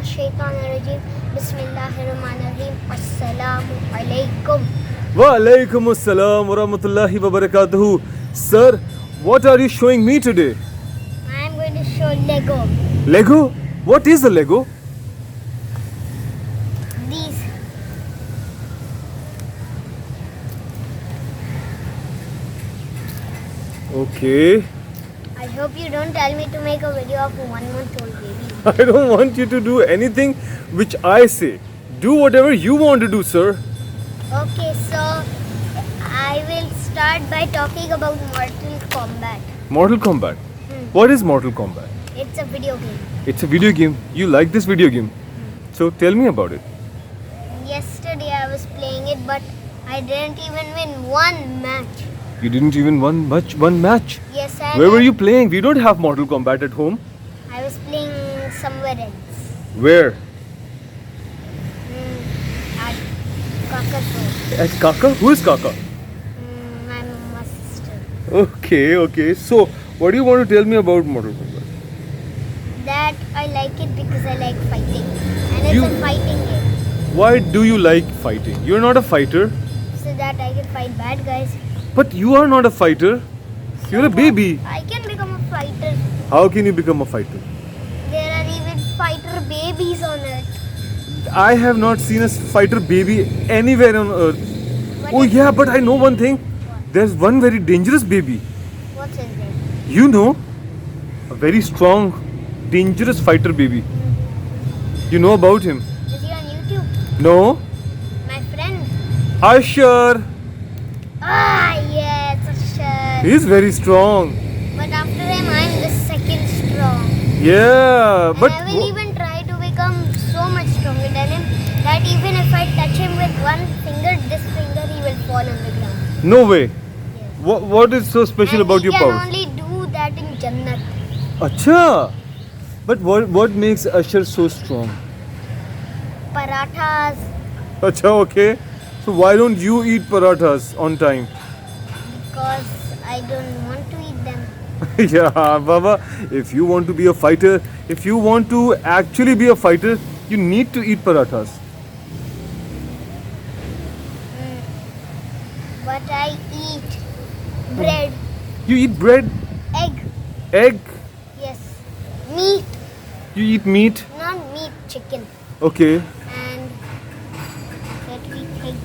Minash-shaytanir-rajim. Bismillahir-rahmanir-rahim. Assalamu alaikum. Wa alaikum assalam wa rahmatullahi wa barakatuhu. Sir, what are you showing me today? I am going to show Lego. Lego? What is a Lego? These. Okay. I hope you don't tell me to make a video of a 1-month-old baby. I don't want you to do anything which I say. Do whatever you want to do, sir. Okay, so I will start by talking about Mortal Kombat. Mortal Kombat. What is Mortal Kombat? It's a video game. It's a video game. You like this video game. So tell me about it. Yesterday I was playing it, but I didn't even win one match. You didn't even win one match. Yes, I Where were you playing? We don't have Mortal Kombat at home. I was playing somewhere else. Where? At Kaka's home. At Kaka? Who is Kaka? My mama's sister. Okay. So, what do you want to tell me about Mortal Kombat? That I like it because I like fighting. And it's You- a fighting game. Why do you like fighting? You're not a fighter. So that I can fight bad guys. But you are not a fighter. You're a baby. I can become a fighter. How can you become a fighter? There are even fighter babies on Earth. I have not seen a fighter baby anywhere on earth. What Oh is- yeah, but I know one thing. There's one very dangerous baby. What's his name? You know, a very strong, dangerous fighter baby. You know about him? Is he on YouTube? No? My friend. Usher. Yes, Ashar. He is very strong. But after him, I'm the second strong. Yeah, but and I will even try to become so much stronger than him that even if I touch him with one finger, this finger, he will fall on the ground. no way. Yes. What is so special And about your he can powers? only do that in Jannat. Acha. But what makes Usher so strong? Parathas, Acha, okay. So why don't you eat parathas on time? because I don't want to eat them. Yeah, Baba, if you want to be a fighter, if you want to actually be a fighter, you need to eat parathas. But I eat bread, You eat bread, egg, egg, yes, meat, you eat meat. not meat, chicken. Okay. And let me think.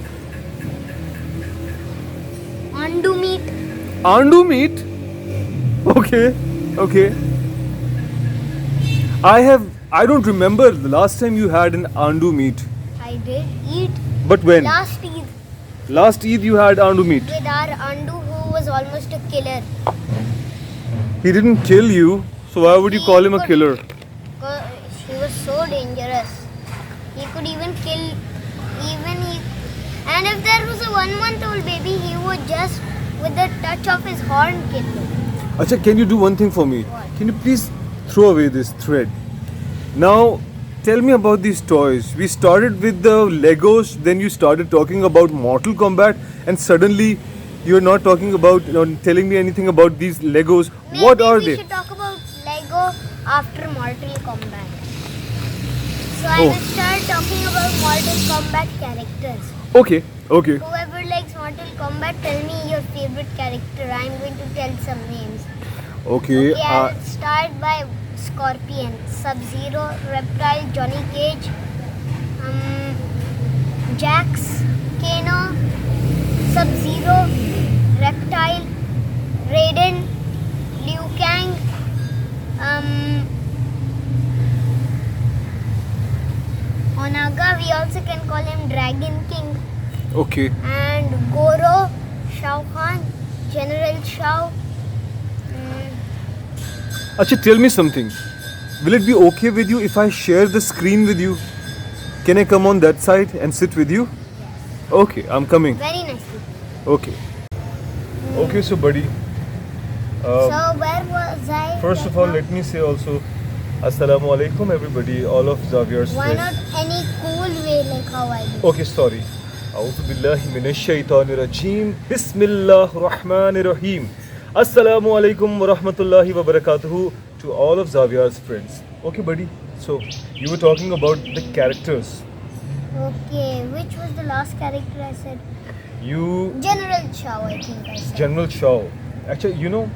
Andu meat. Andu meat? Okay. I don't remember the last time you had an andu meat. I did eat But when? last Eid Last Eid you had andu meat. with our Andu who was almost a killer. He didn't kill you, so why would you call him a killer? He was so dangerous. He could even kill and if there was a 1-month-old baby, he would just with the touch of his horn kill him. Acha, can you do one thing for me? What? Can you please throw away this thread? Now, tell me about these toys. We started with the Legos, then you started talking about Mortal Kombat, and suddenly you're not talking about, telling me anything about these Legos. Maybe What are we they? should talk about Lego after Mortal Kombat. So I Oh. will start talking about Mortal Kombat characters. Okay. Whoever likes Mortal Kombat, tell me your favorite character. I'm going to tell some names. Okay. Okay, I'll start by Scorpion, Sub-Zero, Reptile, Johnny Cage, Jax, Kano, Sub-Zero, Reptile, Raiden, Liu Kang, Onaga, we also can call him Dragon King, Okay. and Goro, Shao Kahn, General Shao. Acha, tell me something. Will it be okay with you if I share the screen with you? Can I come on that side and sit with you? Yes, Okay, I'm coming. very nicely. Okay. Okay, so buddy. So where was I? First of all, let me say also, Assalamu alaikum everybody, all of Xavier's Why friends. not any cool way like how I do? Okay, sorry. A'udhu billahi minash shaitanir rajim. Bismillahir rahmanir rahim. Assalamu alaikum wa rahmatullahi wa barakatuhu to all of Xavier's friends. Okay, buddy. So you were talking about the characters. Okay, which was the last character I said? You General Chow, I think I said. General Shao. Actually,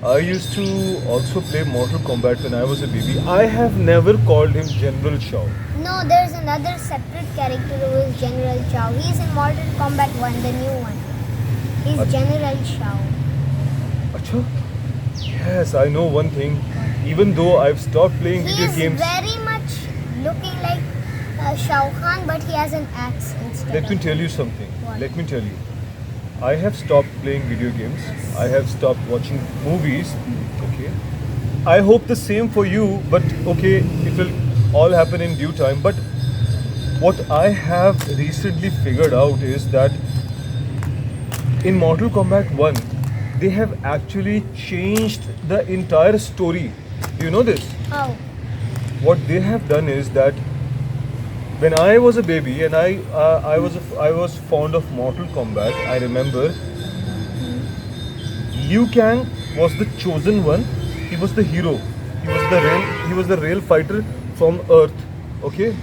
I used to also play Mortal Kombat when I was a baby. I have never called him General Shao. No, there's another separate character who is General Chow. He's in Mortal Kombat 1, the new one. He's Acha. General Chow. Acha? Yes, I know one thing. Even though I've stopped playing He video is games, very much looking like Shao Kahn, but he has an axe instead. let me of- tell you something. What? Let me tell you. I have stopped playing video games. I have stopped watching movies. Okay. I hope the same for you, but okay, it will all happen in due time. But what I have recently figured out is that in Mortal Kombat 1, they have actually changed the entire story. Do you know this? How? What they have done is that when I was a baby and I was fond of Mortal Kombat, I remember Liu Kang was the chosen one. He was the hero. He was the real fighter from Earth. Okay,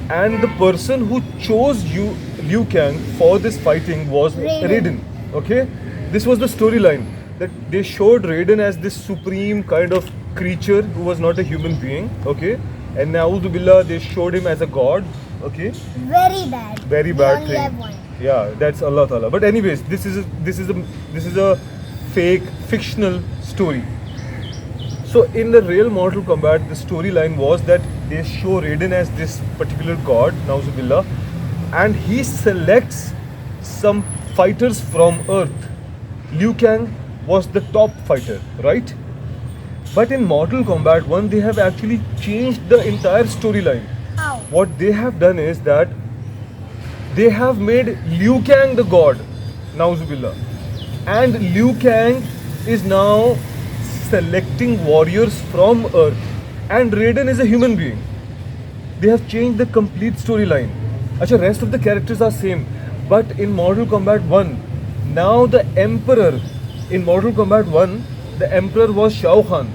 and the person who chose Liu Kang for this fighting was Raiden. Raiden. Okay, this was the storyline that they showed Raiden as this supreme kind of creature who was not a human being. Okay, and Na'udhu Billah, they showed him as a god. Okay, Very bad. very We bad only thing. have one. Yeah, that's Allah Ta'ala. But anyways, this is a fake fictional story. So in the real Mortal Kombat, the storyline was that they show Raiden as this particular god, Nauzubillah, and he selects some fighters from Earth. Liu Kang was the top fighter, right? But in Mortal Kombat 1, they have actually changed the entire storyline. How? What they have done is that they have made Liu Kang the god, Nauzubillah. And Liu Kang is now selecting warriors from Earth. And Raiden is a human being. They have changed the complete storyline. Acha, rest of the characters are same. But in Mortal Kombat 1, now the Emperor, in Mortal Kombat 1, the Emperor was Shao Kahn.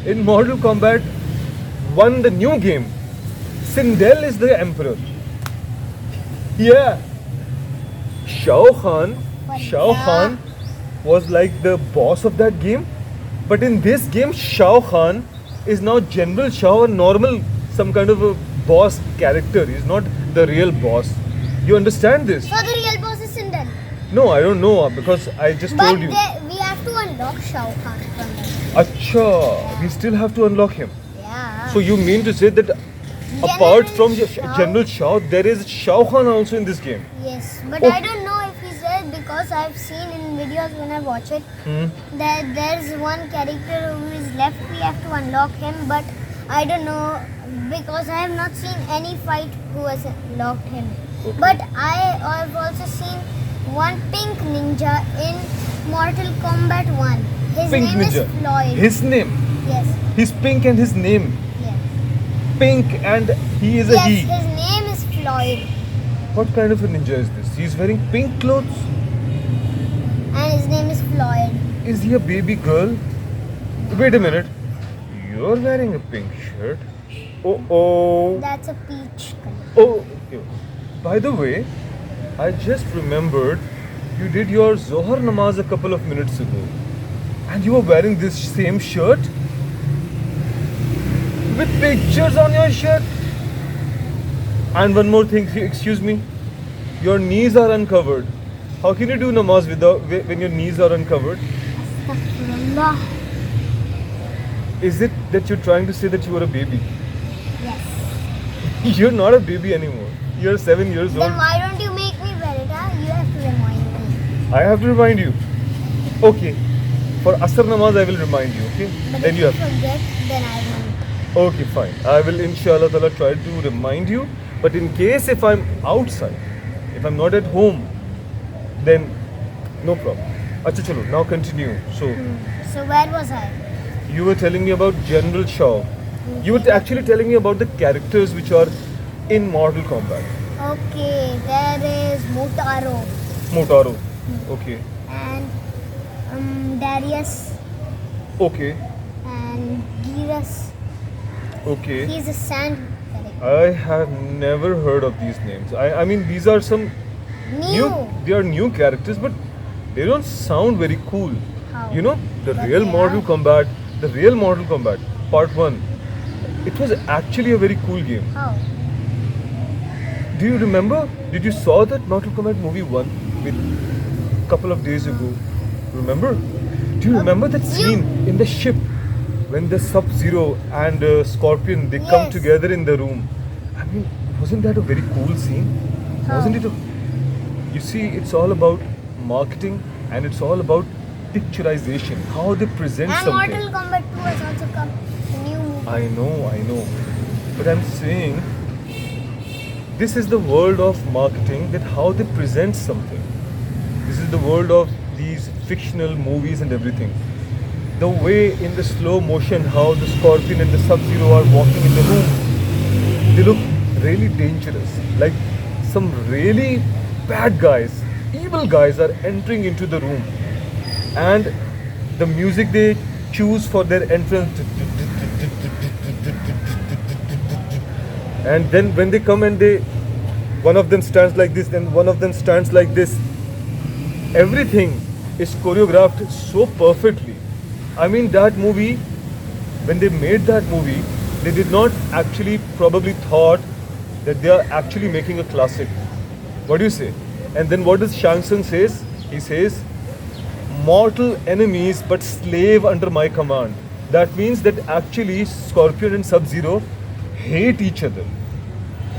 In Mortal Kombat 1, the new game, Sindel is the Emperor. Yeah. Shao Kahn was like the boss of that game. But in this game, Shao Kahn is now General Shao, a normal, some kind of a boss character. He's not the real boss. You understand this? So the real boss is Sindel. No, I don't know because I just But told you. we have to unlock Shao Kahn from them. Acha, we still have to unlock him. Yeah. So you mean to say that apart from Shao- General Shao, there is Shao Kahn also in this game? Yes, but Oh. I don't know if he's there because I've seen in videos when I watch it that there's one character who is left. We have to unlock him, but I don't know because I have not seen any fight who has unlocked him. Okay. But I've also seen one pink ninja in Mortal Kombat 1. His Pink name Ninja. is Floyd. His name. Yes, He's pink and his name. yes. Pink and he is a Yes, he. his name is Floyd. What kind of a ninja is this? He's wearing pink clothes. And his name is Floyd. Is he a baby girl? Wait a minute. You're wearing a pink shirt. Oh. That's a peach color. Oh. By the way, I just remembered you did your Zohar namaz a couple of minutes ago. And you were wearing this same shirt? With pictures on your shirt? And one more thing, excuse me. Your knees are uncovered. How can you do namaz when your knees are uncovered? Astaghfirullah. Is it that you're trying to say that you were a baby? Yes. You're not a baby anymore. You're 7 years Then old. why don't you make me wear it, huh? You have to remind me. I have to remind you. Okay. For Asr namaz, I will remind you. Okay. But Then if you you have. forget, then I won't. Okay, fine. I will inshallah ta'ala try to remind you. But in case if I'm outside, if I'm not at home, then no problem. Acha chalo, now continue. So, So where was I? you were telling me about General Shao. You were actually telling me about the characters which are in Mortal Kombat. Okay, there is Motaro Motaro. Okay. and Darius Okay. and Geras Okay. He's a sand character. I have never heard of these names. I mean, these are some New. they are new characters, but they don't sound very cool. How? You know, the But real they Mortal are. Kombat, the real Mortal Kombat, Part 1. It was actually a very cool game. How? Do you remember? Did you saw that Mortal Kombat movie 1 with couple of days ago? Remember? Do you remember that scene in the ship when the Sub-Zero and Scorpion they come Yes. together in the room? I mean, wasn't that a very cool scene? How? Wasn't it? You see, it's all about marketing and it's all about picturization, how they present And something. Mortal Kombat 2 has also come. A new movie. I know. But I'm saying this is the world of marketing, that how they present something. This is the world of these fictional movies and everything. The way in the slow motion how the Scorpion and the Sub-Zero are walking in the room, they look really dangerous. Like some really bad guys, evil guys are entering into the room. And the music they choose for their entrance, and then when they come and one of them stands like this, then one of them stands like this. Everything is choreographed so perfectly. I mean, that movie, when they made that movie, they did not actually probably thought that they are actually making a classic. What do you say? And then what does Shang Tsung says? He says, mortal enemies but slave under my command. That means that actually Scorpion and Sub-Zero hate each other.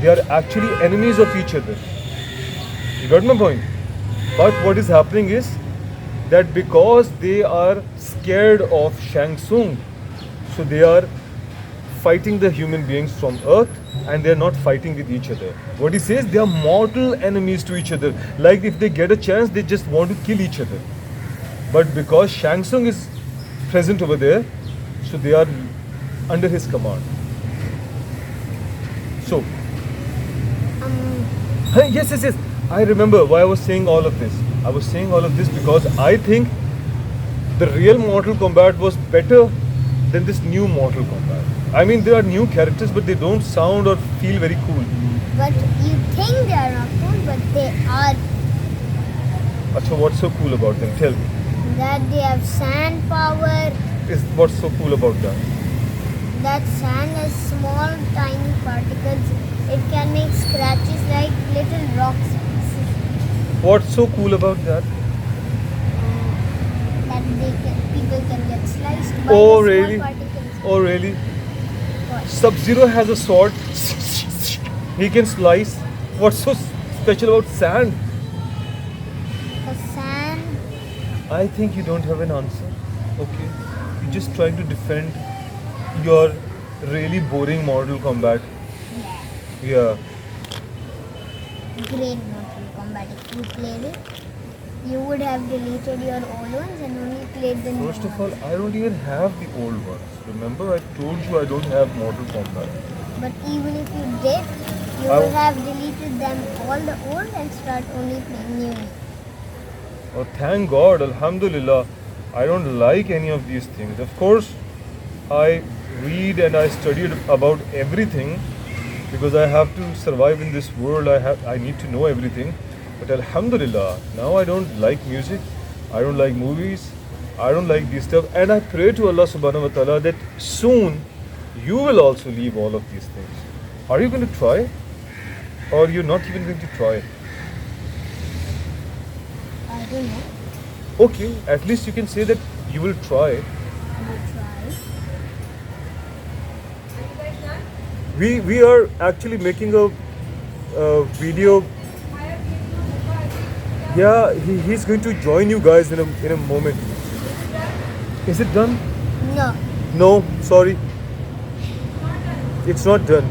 They are actually enemies of each other. You got my point? But what is happening is that because they are scared of Shang Tsung, so they are fighting the human beings from Earth and they are not fighting with each other. What he says, they are mortal enemies to each other. Like if they get a chance, they just want to kill each other. But because Shang Tsung is present over there, so they are under his command. So, yes. I remember why I was saying all of this. I was saying all of this because I think the real Mortal Kombat was better than this new Mortal Kombat. I mean, there are new characters, but they don't sound or feel very cool. But you think they are not cool, but they are. So what's so cool about them? Tell me. That they have sand power. What's so cool about that? That sand has small, tiny particles. It can make scratches like little rocks. What's so cool about that? That people can get sliced by Oh, the really? small particles. Oh, really? What? Sub-Zero has a sword. He can slice. What's so special about sand? The sand. I think you don't have an answer. Okay. You're just trying to defend your really boring Mortal Kombat. Yeah. Great Mortal Kombat. If you played it, you would have deleted your old ones and only played the new First of ones. all, I don't even have the old ones. Remember, I told you I don't have Mortal Kombat. But even if you did, you I would w- have deleted them all the old and start only playing new. Oh, thank God, Alhamdulillah. I don't like any of these things. Of course, I read and I studied about everything because I have to survive in this world. I need to know everything. But Alhamdulillah, now I don't like music. I don't like movies. I don't like this stuff. And I pray to Allah subhanahu wa ta'ala that soon you will also leave all of these things. Are you going to try? Or you're not even going to try? I don't know. Okay, at least you can say that you will try. I will try. We are actually making a video. Yeah, he's going to join you guys in a moment. Is it done? No. No, sorry. It's not done.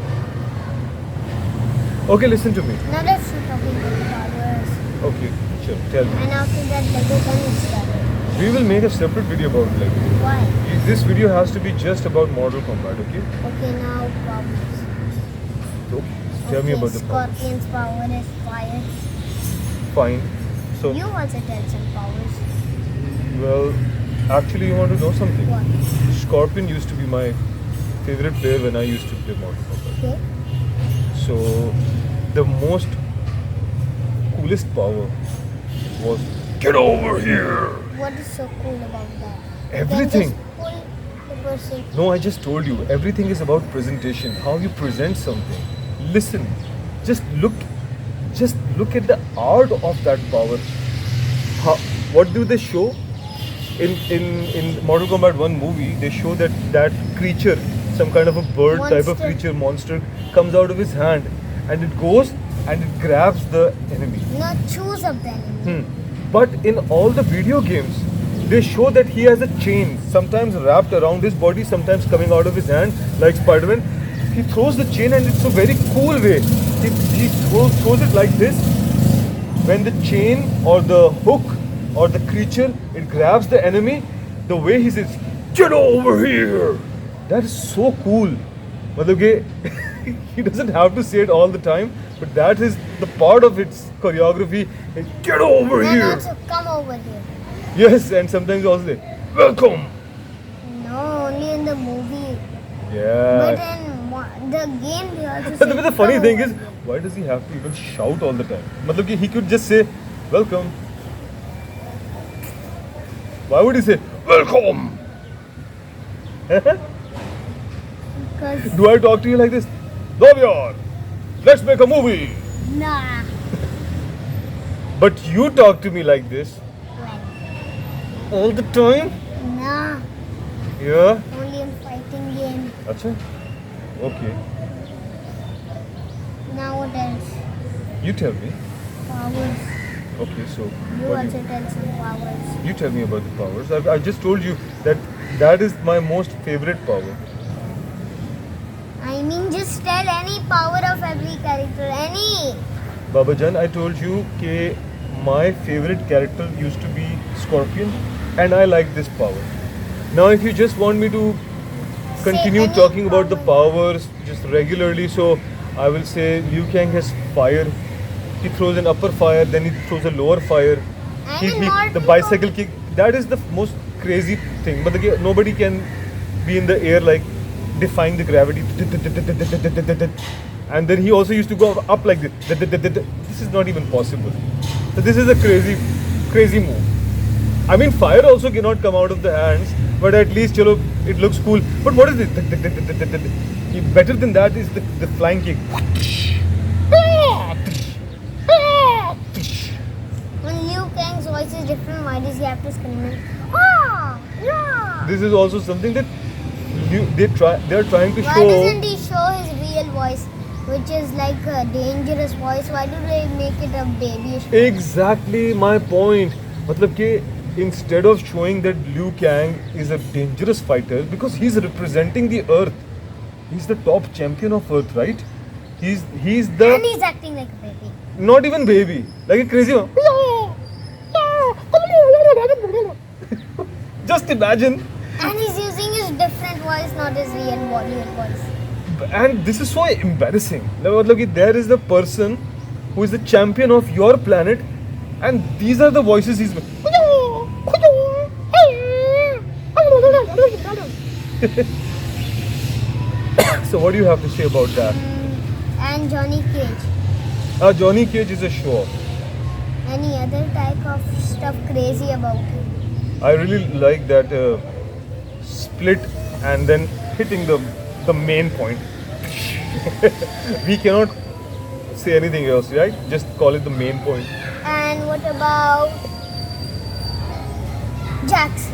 Okay, listen to me. Now let's start talking about powers. Okay, sure, tell me. And after that, Lego gun is done. We will make a separate video about Lego. Why? This video has to be just about Mortal Kombat, okay? Okay, now powers. Okay, tell me about the powers. Scorpion's power is fire. Fine. So, You also tell some powers. well, actually you want to know something? What? Scorpion used to be my favorite player when I used to play Mortal Kombat. Okay. So the most coolest power was get over here. What is so cool about that? Everything. You can just pull the person. No, I just told you. Everything is about presentation. How you present something. Listen. Just look at the art of that power. What do they show? In Mortal Kombat 1 movie, they show that creature, some kind of a bird type of Monster. creature, monster, comes out of his hand and it goes and it grabs the enemy. Not choose up the enemy. But in all the video games, they show that he has a chain, sometimes wrapped around his body, sometimes coming out of his hand, like Spider-Man. He throws the chain and it's a very cool way. He throws it like this. When the chain or the hook or the creature, it grabs the enemy, the way he says, get over here. That is so cool. Matlab ke, he doesn't have to say it all the time, but that is the part of its choreography. Get over Then here. also come over here. Yes, and sometimes also say, welcome. No, only in the movie. But Yeah. in the game they also say. But the funny come thing over is, here. why does he have to even shout all the time? Matlab ki he could just say, welcome. Why would he say, welcome? Because Do I talk to you like this? Davyar, let's make a movie. nah. But you talk to me like this When? all the time? Nah. Yeah. Only in fighting game. Acha? Okay. Now what else? You tell me. Powers. Okay, so You what also tell some powers. you tell me about the powers. I just told you that is my most favorite power. I mean, just tell any power of every character. Any. Babajan, I told you that my favorite character used to be Scorpion and I like this power. Now if you just want me to continue any talking about the power. powers just regularly, so I will say Liu Kang has fire. He throws an upper fire, then he throws a lower fire. And in Mortal The bicycle kick, that is the most crazy thing. But nobody can be in the air like defying the gravity. And then he also used to go up like this. This is not even possible. So this is a crazy move. I mean, fire also cannot come out of the hands, but at least it looks cool. But what is it? Better than that is the flying kick. When Liu Kang's voice is different, why does he have to scream it? Ah! Yeah! This is also something that they are trying to Why show. doesn't he show his real voice, which is like a dangerous voice? Why do they make it a babyish voice? Exactly my point. मतलब कि instead of showing that Liu Kang is a dangerous fighter because he's representing the Earth, he's the top champion of Earth, right? He's the And he's acting like a baby. not even baby, like a crazy one. Just imagine. And he's using his different voice, not his real voice. And this is so embarrassing. मतलब कि there is the person who is the champion of your planet, and these are the voices he's. So what do you have to say about that? And Johnny Cage. Johnny Cage is a show. Any other type of stuff crazy about him? I really like that split and then hitting the main point. We cannot say anything else, right? Just call it the main point. And what about Jax?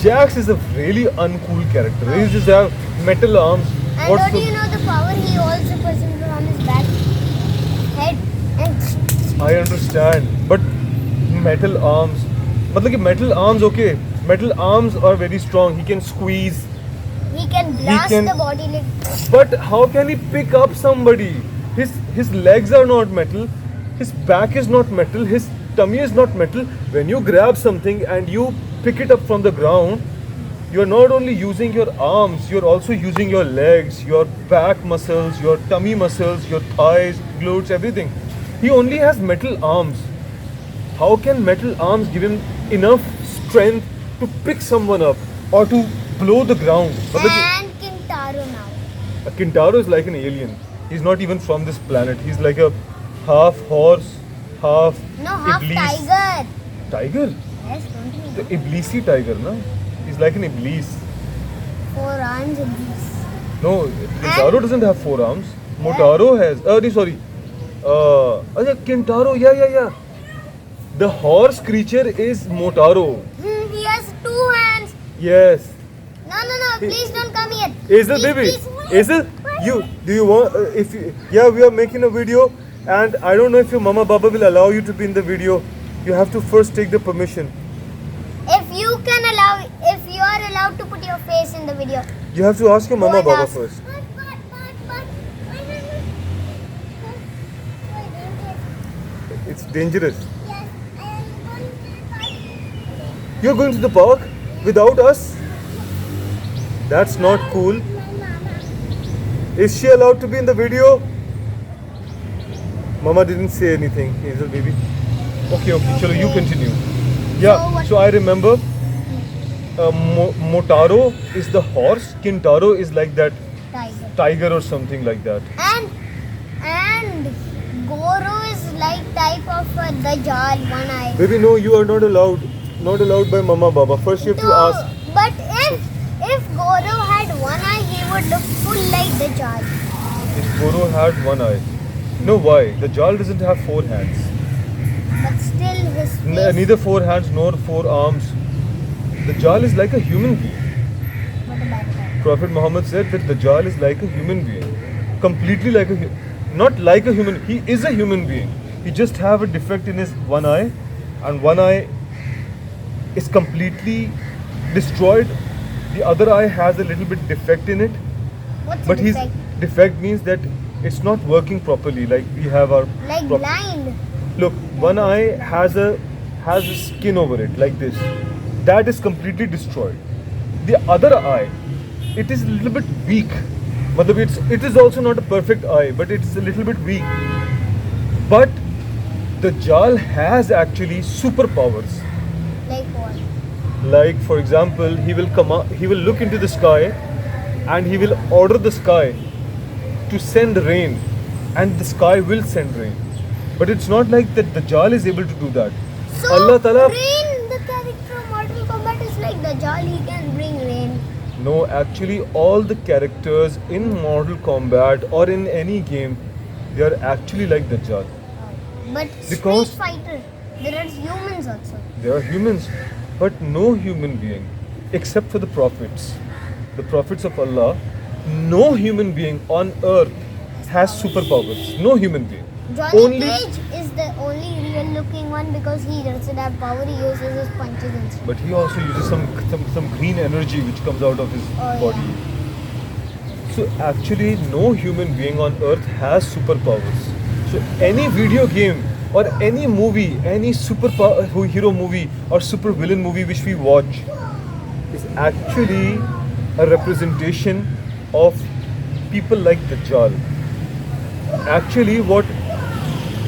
Jax is a really uncool character. He just have metal arms. And What's don't you know the power he also presents on his back? Head and I understand, but metal arms. मतलब कि metal arms, okay. Metal arms are very strong. He can squeeze. he can blast can- the body like. But how can he pick up somebody? His legs are not metal. His back is not metal. His tummy is not metal. When you grab something and you pick it up from the ground, you are not only using your arms, you are also using your legs, your back muscles, your tummy muscles, your thighs, glutes, everything. He only has metal arms. How can metal arms give him enough strength to pick someone up or to blow the ground? मतलब कि- And A Kintaro is like an alien. He's not even from this planet. He's like a half horse, half No, half Iblis. tiger. Tiger? Yes, don't you The know? Iblisi tiger, no? He's like an Iblis. 4 arms and these. No, Kintaro doesn't have 4 arms. Motaro has. Sorry. Kintaro, yeah. The horse creature is Motaro. He has 2 hands. Yes. No, please don't come here. Hazel, Please, baby. please. Hazel, do you want? We are making a video, and I don't know if your mama baba will allow you to be in the video. You have to first take the permission. If you are allowed to put your face in the video. You have to ask your Go mama and baba ask. first. It's dangerous. You're going to the park without us? That's not cool. Is she allowed to be in the video? Mama didn't say anything, Hazel baby. Okay, chalo, you continue. Yeah, so I remember Motaro is the horse, Kintaro is like that tiger or something like that. And Goro is like type of Dajjal, one eye. Baby, no, you are not allowed. Not allowed by Mama Baba. First you have to ask. But if Goro had one eye, he would look full like Dajjal. If Goro had 1 eye. No, why? The Dajjal doesn't have 4 hands. But still his face. Neither 4 hands nor 4 arms. The Dajjal is like a human being. What about that? Prophet Muhammad said that the Dajjal is like a human being. Completely like not like a human. He is a human being. He just have a defect in his 1 eye, and 1 eye is completely destroyed. The other eye has a little bit defect in it. What's But the his defect? defect means that it's not working properly. Like we have our Like blind. Look, 1 eye has a skin over it like this. That is completely destroyed. The other eye, it is a little bit weak. It is also not a perfect eye, but it's a little bit weak. But the Dajjal has actually superpowers. Like what? Like for example, he will look into the sky and he will order the sky to send rain, and the sky will send rain. But it's not like that the Dajjal is able to do that. So Allah Ta'ala. Rain, the character of Mortal Kombat is like Dajjal, he can bring rain. No, actually all the characters in Mortal Kombat or in any game, they are actually like Dajjal. But Because- Street Fighter, there are humans also. They are humans, but no human being, except for the prophets, the prophets of Allah, no human being on earth has superpowers. No human being. Johnny Cage is the only real looking one because he doesn't have power, he uses his punches and stuff. But he also uses some green energy which comes out of his body. So actually no human being on earth has superpowers. So any video game or any movie, any hero movie or super villain movie which we watch is actually a representation of people like Dajjal. Actually what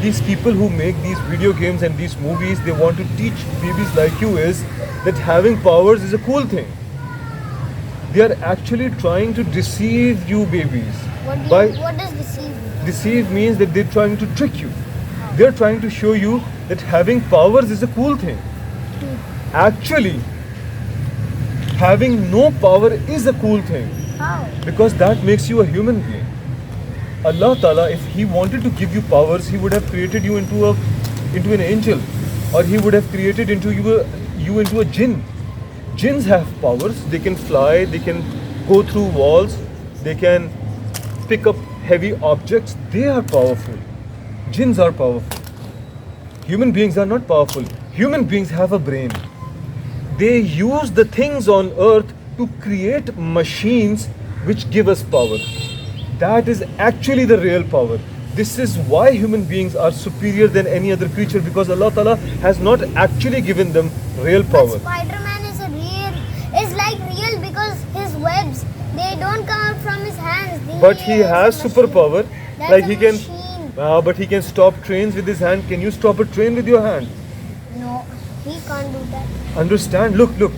these people who make these video games and these movies, they want to teach babies like you is that having powers is a cool thing. They are actually trying to deceive you babies. What does deceive mean? Deceive means that they're trying to trick you. They're trying to show you that having powers is a cool thing. Actually, having no power is a cool thing How? because that makes you a human being. Allah Ta'ala, if He wanted to give you powers, He would have created you into an angel, or He would have created you into a jinn. Jinns have powers. They can fly. They can go through walls. They can pick up heavy objects. They are powerful. Jinns are powerful. Human beings are not powerful. Human beings have a brain. They use the things on earth to create machines which give us power. That is actually the real power. This is why human beings are superior than any other creature, because Allah Ta'ala has not actually given them real But power. Spider-Man is like real because his webs, they don't come out from his hands. But he has superpower. That's Like a he can, machine. but he can stop trains with his hand. Can you stop a train with your hand? No, he can't do that. Understand? Look.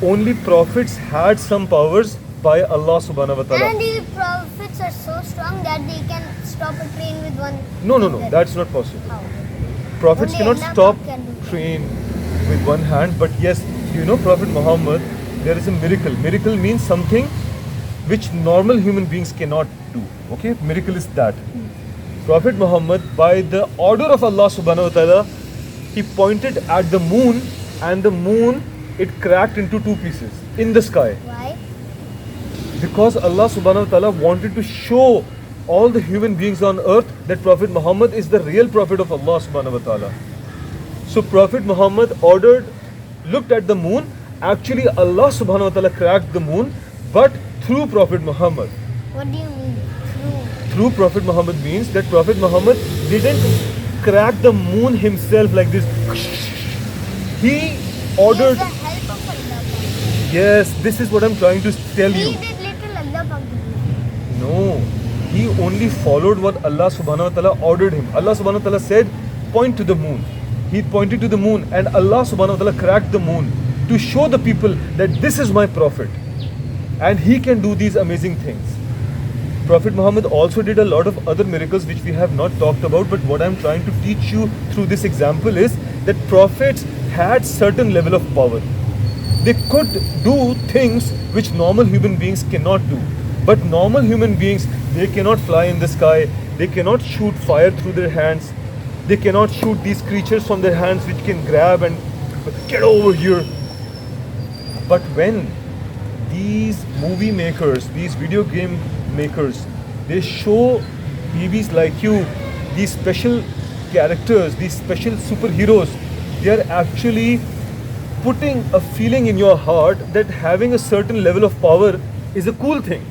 Only prophets had some powers by Allah Subhanahu wa Ta'ala. And he prophets are so strong that they can stop a train with one. No, finger. that's not possible. How? Prophets Only cannot Allah stop can do that. train with one hand, but yes, you know Prophet Muhammad, there is a miracle. Miracle means something which normal human beings cannot do. Okay, miracle is that. Prophet Muhammad, by the order of Allah subhanahu wa ta'ala, he pointed at the moon, and the moon, it cracked into two pieces in the sky. Why? Because Allah subhanahu wa ta'ala wanted to show all the human beings on earth that Prophet Muhammad is the real prophet of Allah subhanahu wa ta'ala. So Prophet Muhammad looked at the moon. Actually Allah subhanahu wa ta'ala cracked the moon, but through Prophet Muhammad. What do you mean? Through Prophet Muhammad means that Prophet Muhammad didn't crack the moon himself like this. He ordered. He is the help of Allah. Yes, this is what I'm trying to tell He you. did little Allah Pak did. No, he only followed what Allah subhanahu wa ta'ala ordered him. Allah subhanahu wa ta'ala said, point to the moon. He pointed to the moon, and Allah subhanahu wa ta'ala cracked the moon to show the people that this is my prophet and he can do these amazing things. Prophet Muhammad also did a lot of other miracles which we have not talked about, but what I'm trying to teach you through this example is that prophets had certain level of power. They could do things which normal human beings cannot do. But normal human beings, they cannot fly in the sky, they cannot shoot fire through their hands, they cannot shoot these creatures from their hands which can grab and get over here. But when these movie makers, these video game makers, they show babies like you, these special characters, these special superheroes, they are actually putting a feeling in your heart that having a certain level of power is a cool thing.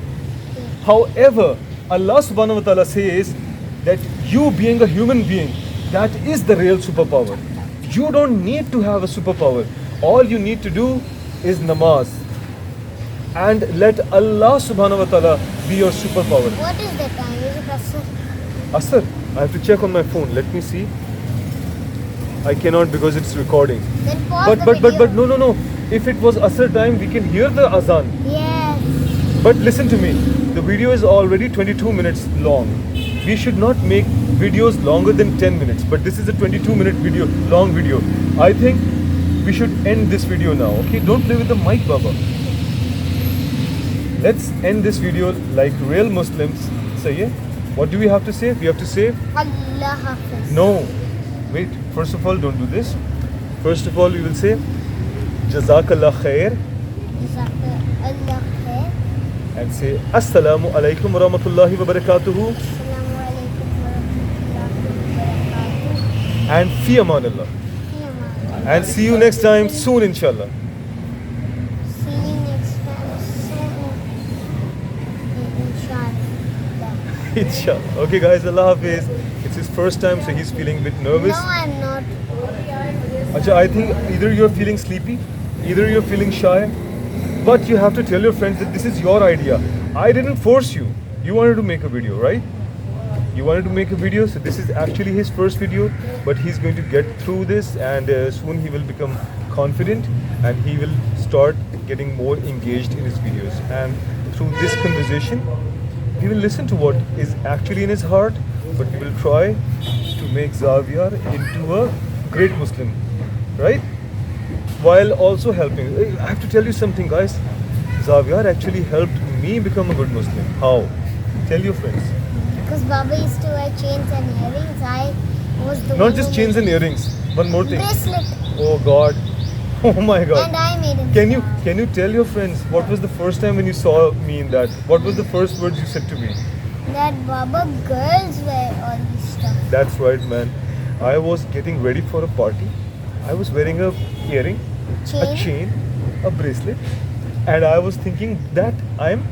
However, Allah subhanahu wa ta'ala says that you being a human being, that is the real superpower. You don't need to have a superpower. All you need to do is namaz. And let Allah subhanahu wa ta'ala be your superpower. What is the time? Is it Asr? Asr, I have to check on my phone. Let me see. I cannot because it's recording. Then pause the But video. no. If it was Asr time, we can hear the azan. Yes. But listen to me. The video is already 22 minutes long. We should not make videos longer than 10 minutes. But this is a 22-minute video, long video. I think we should end this video now. Okay? Don't play with the mic, Baba. Let's end this video like real Muslims. Say, what do we have to say? We have to say, Allah Hafiz. no. Wait, first of all, don't do this. First of all, we will say, Jazakallah khair. Allah khair. And say, Assalamu alaikum wa rahmatullahi wa barakatuhu. Assalamu alaikum wa rahmatullahi wa barakatuh. And fi amanallah. And see you next time soon, inshallah. See you next time soon. Inshallah. Inshallah. Okay, guys, Allah Hafiz. It's his first time, so he's feeling a bit nervous. No, I'm not. Acha, I think either you're feeling sleepy, either you're feeling shy, but you have to tell your friends that this is your idea. I didn't force you. You wanted to make a video, right? You wanted to make a video, so this is actually his first video, but he's going to get through this, and soon he will become confident and he will start getting more engaged in his videos. And through this conversation, he will listen to what is actually in his heart, but he will try to make Xavier into a great Muslim, right? While also helping. I have to tell you something, guys. Xavier actually helped me become a good Muslim. How? Tell your friends. Because Baba used to wear chains and earrings. I was the Not one just who chains made and earrings. One more thing. bracelet. Oh God. Oh my God. And I made it. Can you tell your friends what was the first time when you saw me in that? What was the first words you said to me? That Baba girls wear all this stuff. That's right, man. I was getting ready for a party. I was wearing a earring, a chain, a bracelet, and I was thinking that I'm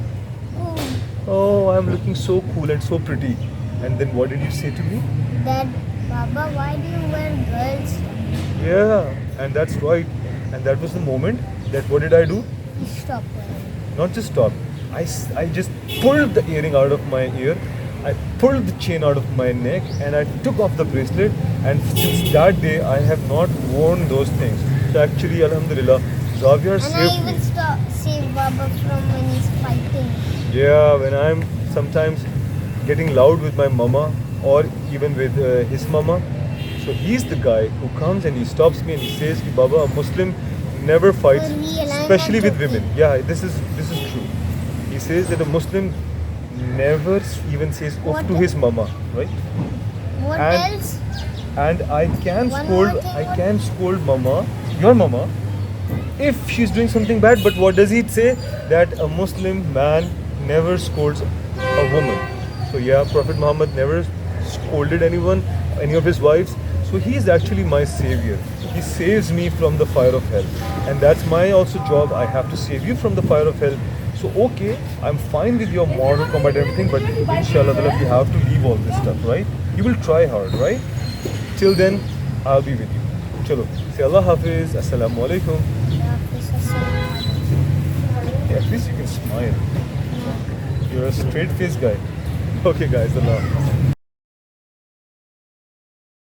looking so cool and so pretty. And then what did you say to me? That Baba, why do you wear girls stuff? Yeah, and that's right. And that was the moment that what did I do? You stop wearing. Not just stop. I just pulled the earring out of my ear. I pulled the chain out of my neck and I took off the bracelet, and since that day I have not worn those things. So actually, Alhamdulillah, Xavier And I saved even me. save Baba from when he's fighting. Yeah, when I'm sometimes getting loud with my mama or even with his mama. So he's the guy who comes and he stops me and he says, "Ki Baba, a Muslim never fights, Real, I'm especially not with joking. women." Yeah, this is true. He says that a Muslim never even says "Uff" What to his mama, right? What And- else? And I can One scold, more thing, I what- can scold mama, your mama, if she's doing something bad. But what does he say? That a Muslim man never scolds a woman. So yeah, Prophet Muhammad never scolded anyone, any of his wives. So he is actually my savior. He saves me from the fire of hell, and that's my also job. I have to save you from the fire of hell. So okay, I'm fine with your moral combat and everything, but inshallah ta'ala, we have to leave all this stuff, right? You will try hard, right? Till then, I'll be with you. Chalo. Say Allah Hafiz. Assalamu alaikum. Yeah, at least you can smile. You're a straight faced guy. Okay, guys, Allah Hafiz.